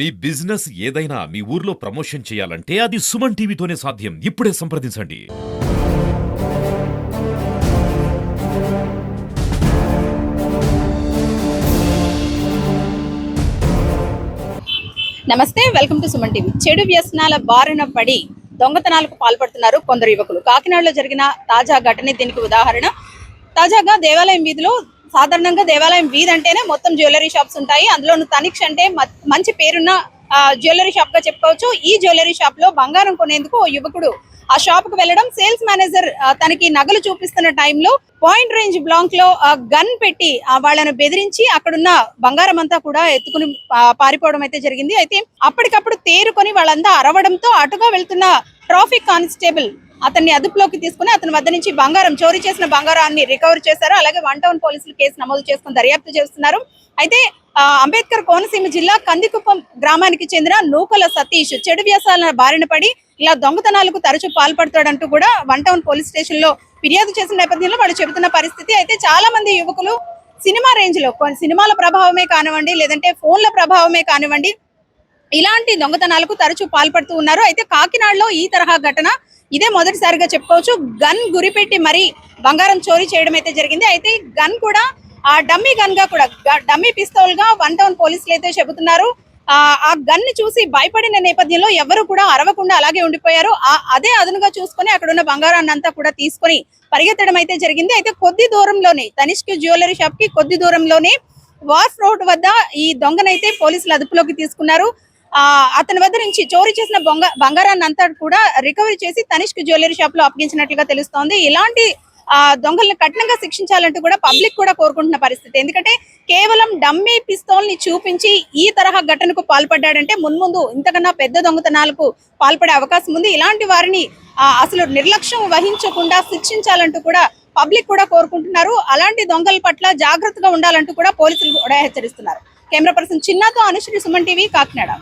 మీ business ఏదైనా మీ ఊర్లో promotion చేయాలంటే అది సుమన్ టీవీతోనే సాధ్యం. ఇప్పుడే సంప్రదించండి. నమస్తే, వెల్కమ్ టు సుమన్ టీవీ. చెడు వ్యసనాల బారిన పడి దొంగతనాలకు పాల్పడుతున్నారు కొందరు యువకులు. కాకినాడలో జరిగిన తాజా ఘటనే దీనికి ఉదాహరణ. తాజాగా దేవాలయం వీధిలో, సాధారణంగా దేవాలయం వీధి అంటేనే మొత్తం జ్యువెలరీ షాప్స్ ఉంటాయి. అందులోనూ తనిక్ష్ అంటే మంచి పేరున్న జ్యువెలరీ షాప్ గా చెప్పుకోవచ్చు. ఈ జ్యువెలరీ షాప్ లో బంగారం కొనేందుకు ఓ యువకుడు ఆ షాప్ కు వెళ్ళడం, సేల్స్ మేనేజర్ తనకి నగలు చూపిస్తున్న టైంలో పాయింట్ రేంజ్ బ్లాంక్ లో గన్ పెట్టి వాళ్ళను బెదిరించి అక్కడున్న బంగారం అంతా కూడా ఎత్తుకుని పారిపోవడం అయితే జరిగింది. అయితే అప్పటికప్పుడు తేరుకొని వాళ్ళంతా అరవడంతో అటుగా వెళ్తున్న ట్రాఫిక్ కానిస్టేబుల్ అతన్ని అదుపులోకి తీసుకుని అతని వద్ద నుంచి చోరీ చేసిన బంగారాన్ని రికవర్ చేశారు. అలాగే 1 టౌన్ పోలీసులు కేసు నమోదు చేసుకుని దర్యాప్తు చేస్తున్నారు. అయితే అంబేద్కర్ కోనసీమ జిల్లా కందికుప్పం గ్రామానికి చెందిన నూకల సతీష్ చెడు వ్యసనాల బారిన పడి ఇలా దొంగతనాలకు తరచూ పాల్పడతాడంటూ కూడా 1 టౌన్ పోలీస్ స్టేషన్ లో ఫిర్యాదు చేసిన నేపథ్యంలో వాళ్ళు చెబుతున్న పరిస్థితి. అయితే చాలా మంది యువకులు సినిమా రేంజ్ లో, సినిమాల ప్రభావమే కానివ్వండి, లేదంటే ఫోన్ల ప్రభావమే కానివ్వండి, ఇలాంటి దొంగతనాలకు తరచూ పాల్పడుతూ ఉన్నారు. అయితే కాకినాడలో ఈ తరహా ఘటన ఇదే మొదటిసారిగా చెప్పుకోవచ్చు. గన్ గురిపెట్టి మరీ బంగారం చోరీ చేయడం అయితే జరిగింది. అయితే గన్ కూడా డమ్మీ గన్ గా కూడా, డమ్మీ పిస్తోల్ గా 1 టౌన్ పోలీసులు అయితే చెబుతున్నారు. ఆ గన్ ని చూసి భయపడిన నేపథ్యంలో ఎవరు కూడా అరవకుండా అలాగే ఉండిపోయారు. అదే అదునుగా చూసుకొని అక్కడ ఉన్న బంగారాన్ని అంతా కూడా తీసుకొని పరిగెత్తడం అయితే జరిగింది. అయితే కొద్ది దూరంలోనే, తనిష్క్ జ్యువెలరీ షాప్ కి కొద్ది దూరంలోనే వార్ఫ్ రోడ్ వద్ద ఈ దొంగనైతే పోలీసులు అదుపులోకి తీసుకున్నారు. అతని వద్ద నుంచి చోరీ చేసిన బంగారాన్ని అంతా కూడా రికవరీ చేసి తనిష్క్ జ్యువెలరీ షాప్ లో అప్పగించినట్లుగా తెలుస్తోంది. ఇలాంటి దొంగలను కఠినంగా శిక్షించాలంటూ కూడా పబ్లిక్ కూడా కోరుకుంటున్న పరిస్థితి. ఎందుకంటే కేవలం డమ్మీ పిస్తోల్ ని చూపించి ఈ తరహా ఘటనకు పాల్పడ్డాడంటే మున్ముందు ఇంతకన్నా పెద్ద దొంగతనాలకు పాల్పడే అవకాశం ఉంది. ఇలాంటి వారిని అసలు నిర్లక్ష్యం వహించకుండా శిక్షించాలంటూ కూడా పబ్లిక్ కూడా కోరుకుంటున్నారు. అలాంటి దొంగల పట్ల జాగ్రత్తగా ఉండాలంటూ కూడా పోలీసులు కూడా హెచ్చరిస్తున్నారు. కెమెరా పర్సన్ చిన్నాతో అనుశ్రీ, సుమన్ టీవీ, కాకినాడ.